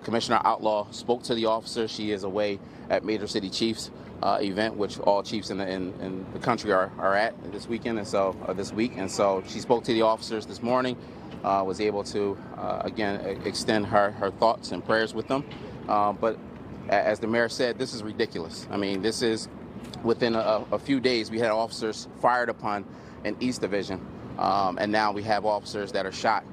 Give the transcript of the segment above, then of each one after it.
Commissioner Outlaw spoke to the officer. She is away at Major City Chiefs event, which all chiefs in the country are at this weekend, and so this week. And so she spoke to the officers this morning, was able to again extend her thoughts and prayers with them. But as the mayor said, this is ridiculous. I mean, this is within a few days we had officers fired upon in East Division, and now we have officers that are shot.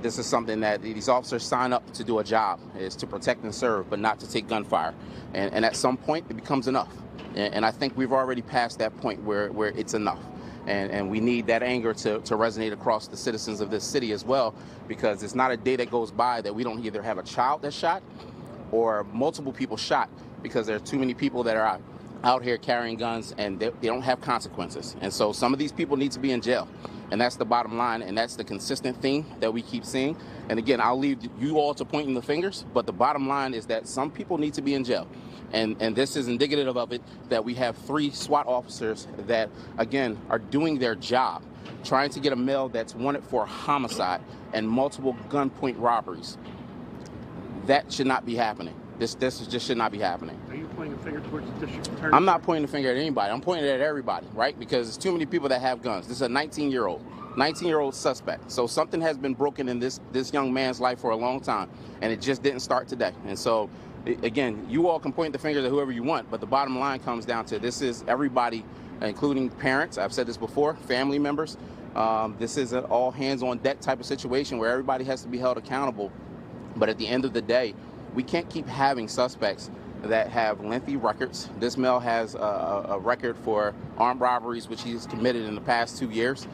This is something that these officers sign up to do a job, is to protect and serve, but not to take gunfire. And at some point, it becomes enough. And I think we've already passed that point where it's enough. And we need that anger to resonate across the citizens of this city as well, because it's not a day that goes by that we don't either have a child that's shot or multiple people shot, because there are too many people that are out here carrying guns and they don't have consequences. And so some of these people need to be in jail. And that's the bottom line, and that's the consistent theme that we keep seeing. And again, I'll leave you all to pointing the fingers, but the bottom line is that some people need to be in jail. And this is indicative of it, that we have 3 SWAT officers that, again, are doing their job, trying to get a male that's wanted for homicide and multiple gunpoint robberies. That should not be happening. This just should not be happening. Are you pointing a finger towards the district attorney? I'm not pointing a finger at anybody. I'm pointing it at everybody, right? Because there's too many people that have guns. This is a 19-year-old suspect. So something has been broken in this young man's life for a long time, and it just didn't start today. And so, again, you all can point the fingers at whoever you want, but the bottom line comes down to this is everybody, including parents. I've said this before, family members. This is an all hands on deck type of situation where everybody has to be held accountable. But at the end of the day, we can't keep having suspects that have lengthy records. This male has a record for armed robberies, which he's committed in the past 2 years.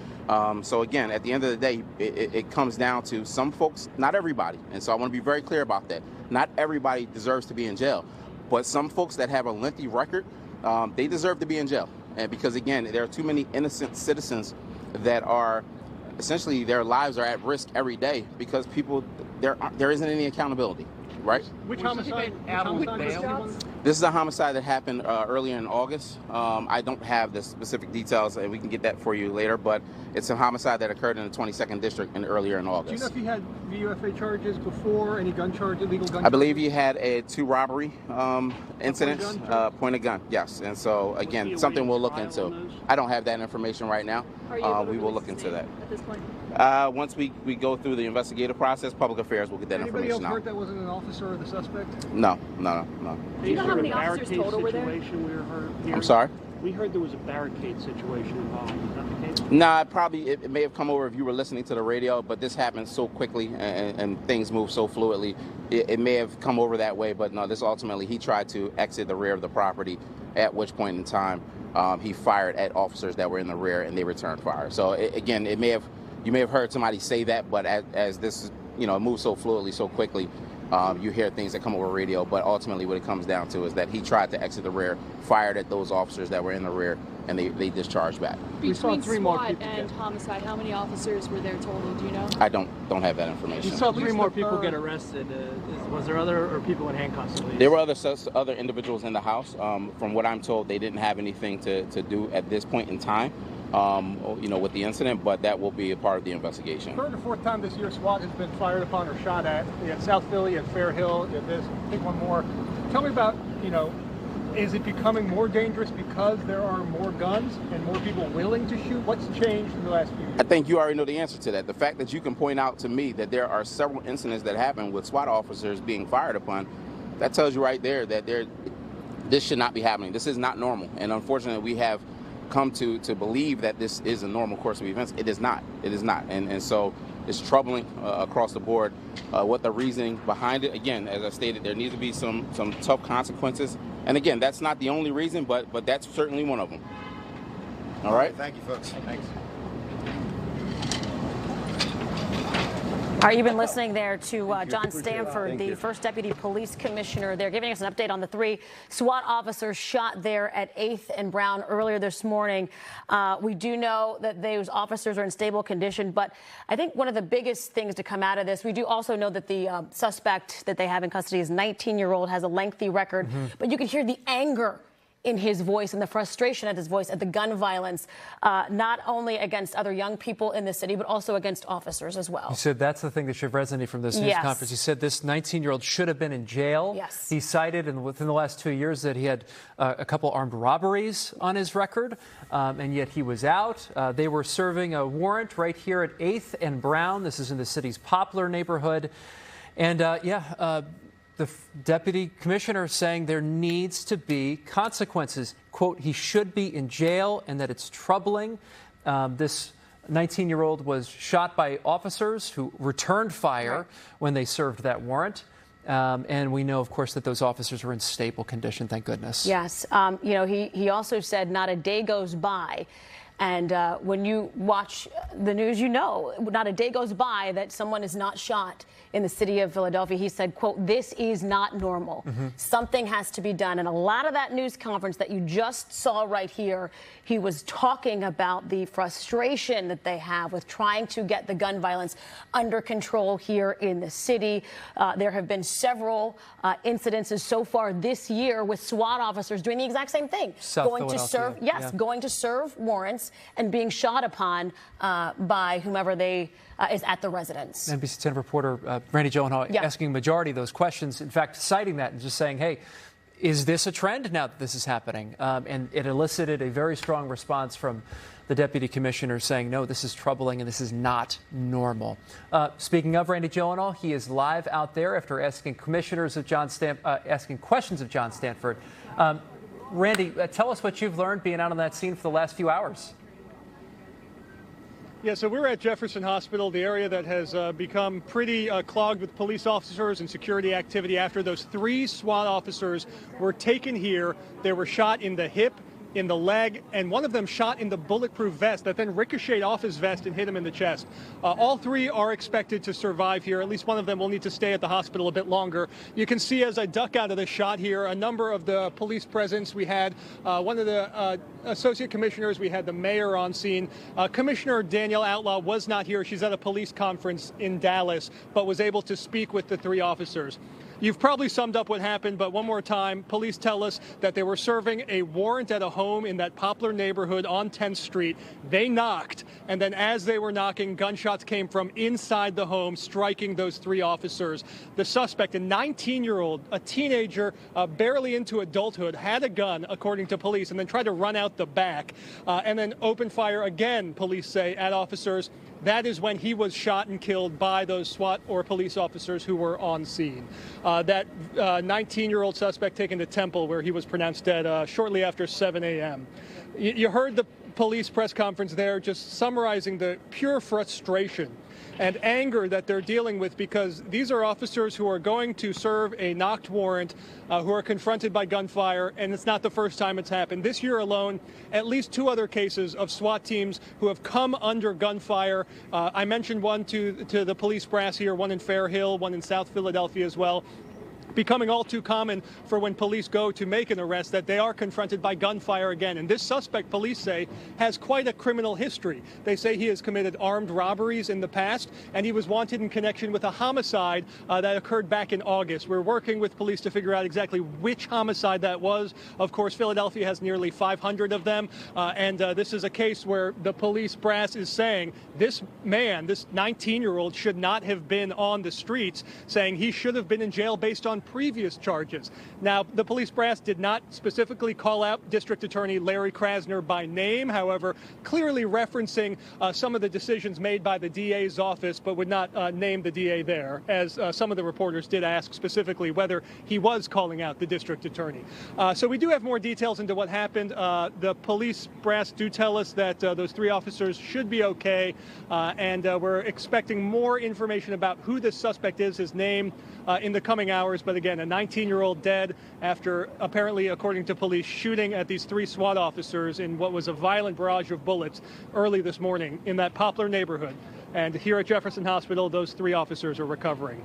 So again, at the end of the day, it comes down to some folks, not everybody. And so I want to be very clear about that. Not everybody deserves to be in jail, but some folks that have a lengthy record, they deserve to be in jail. And because again, there are too many innocent citizens that are essentially, their lives are at risk every day because there isn't any accountability. Right? Which homicide? This is a homicide that happened earlier in August. I don't have the specific details, and we can get that for you later, but it's a homicide that occurred in the 22nd District earlier in August. Do you know if he had VUFA charges before, any gun charges, illegal gun charges? I believe he had 2 robbery incidents, point of gun, yes. And so, again, something we'll look into. I don't have that information right now. We will look into that. At this point? Once we go through the investigative process, Public Affairs will get that Anybody information out. else hurt that wasn't an officer or the suspect? No. Do you know how many officers total were there? I'm sorry? We heard there was a barricade situation involved. Is that the case? Nah, it may have come over if you were listening to the radio, but this happened so quickly and things move so fluidly. It may have come over that way, but no, this ultimately, he tried to exit the rear of the property, at which point in time he fired at officers that were in the rear and they returned fire. So again, you may have heard somebody say that, but as this moves so fluidly, so quickly, you hear things that come over radio, but ultimately what it comes down to is that he tried to exit the rear, fired at those officers that were in the rear, and they discharged back. Between SWAT and homicide, how many officers were there total? Do you know? I don't have that information. You saw 3 more people get arrested. Was there other people in handcuffs at least? There were other individuals in the house. From what I'm told, they didn't have anything to do at this point in time. With the incident, but that will be a part of the investigation. 3rd or 4th time this year SWAT has been fired upon or shot at. You had South Philly, you had Fair Hill, you had this, I think one more. Tell me about, is it becoming more dangerous because there are more guns and more people willing to shoot? What's changed in the last few years? I think you already know the answer to that. The fact that you can point out to me that there are several incidents that happen with SWAT officers being fired upon, that tells you right there that this should not be happening. This is not normal. And unfortunately, we have come to believe that this is a normal course of events. It is not. And so it's troubling across the board. What the reasoning behind it, again, as I stated, there needs to be some tough consequences. And again, that's not the only reason, but that's certainly one of them. All right? Thank you, folks. Thanks. All right, you've been listening there to John Stanford, the first deputy police commissioner. They're giving us an update on the 3 SWAT officers shot there at 8th and Brown earlier this morning. We do know that those officers are in stable condition, but I think one of the biggest things to come out of this, we do also know that the suspect that they have in custody is 19-year-old, has a lengthy record, but you can hear the anger in his voice and the frustration at his voice at the gun violence, not only against other young people in the city, but also against officers as well. He said that's the thing that should resonate from this news conference. He said this 19-year-old should have been in jail. Yes. He cited within the last 2 years that he had a couple armed robberies on his record, and yet he was out. They were serving a warrant right here at 8th and Brown. This is in the city's Poplar neighborhood. And the deputy commissioner saying there needs to be consequences. Quote, he should be in jail and that it's troubling. This 19-year-old was shot by officers who returned fire when they served that warrant. And we know, of course, that those officers were in stable condition, thank goodness. Yes. He also said not a day goes by. And when you watch the news, you know, not a day goes by that someone is not shot in the city of Philadelphia. He said, quote, this is not normal. Something has to be done. And a lot of that news conference that you just saw right here, he was talking about the frustration that they have with trying to get the gun violence under control here in the city. There have been several incidences so far this year with SWAT officers doing the exact same thing. Going to serve warrants and being shot upon by whomever is at the residence. NBC 10 reporter Randy Gyllenhaal asking majority of those questions, in fact, citing that and just saying, hey, is this a trend now that this is happening? And it elicited a very strong response from the deputy commissioner saying, no, this is troubling and this is not normal. Speaking of Randy Gyllenhaal, he is live out there after asking questions of John Stanford. Randy, tell us what you've learned being out on that scene for the last few hours. Yeah, so we're at Jefferson Hospital, the area that has become pretty clogged with police officers and security activity after those 3 SWAT officers were taken here. They were shot in the hip, in the leg, and one of them shot in the bulletproof vest that then ricocheted off his vest and hit him in the chest. All 3 are expected to survive here. At least one of them will need to stay at the hospital a bit longer. You can see as I duck out of the shot here, a number of the police presence. We had one of the associate commissioners. We had the mayor on scene. Commissioner Danielle Outlaw was not here. She's at a police conference in Dallas, but was able to speak with the 3 officers. You've probably summed up what happened, but one more time, police tell us that they were serving a warrant at a home in that Poplar neighborhood on 10th Street. They knocked, and then as they were knocking, gunshots came from inside the home, striking those 3 officers. The suspect, a 19-year-old, a teenager, barely into adulthood, had a gun, according to police, and then tried to run out the back, and then opened fire again, police say, at officers. That is when he was shot and killed by those SWAT or police officers who were on scene. That 19-year-old suspect taken to Temple, where he was pronounced dead shortly after 7 a.m. You heard the police press conference there just summarizing the pure frustration and anger that they're dealing with, because these are officers who are going to serve a knocked warrant, who are confronted by gunfire, and it's not the first time it's happened. This year alone, at least 2 other cases of SWAT teams who have come under gunfire. I mentioned one to the police brass here, one in Fair Hill, one in South Philadelphia as well. Becoming all too common for when police go to make an arrest, that they are confronted by gunfire again. And this suspect, police say, has quite a criminal history. They say he has committed armed robberies in the past, and he was wanted in connection with a homicide that occurred back in August. We're working with police to figure out exactly which homicide that was. Of course, Philadelphia has nearly 500 of them, and this is a case where the police brass is saying this man, this 19-year-old, should not have been on the streets, saying he should have been in jail based on previous charges. Now, the police brass did not specifically call out District Attorney Larry Krasner by name, however, clearly referencing some of the decisions made by the DA's office, but would not name the DA there, as some of the reporters did ask specifically whether he was calling out the District Attorney. So we do have more details into what happened. The police brass do tell us that those 3 officers should be okay, and we're expecting more information about who this suspect is, his name, in the coming hours. But again, a 19-year-old dead after, apparently, according to police, shooting at these 3 SWAT officers in what was a violent barrage of bullets early this morning in that Poplar neighborhood. And here at Jefferson Hospital, those 3 officers are recovering.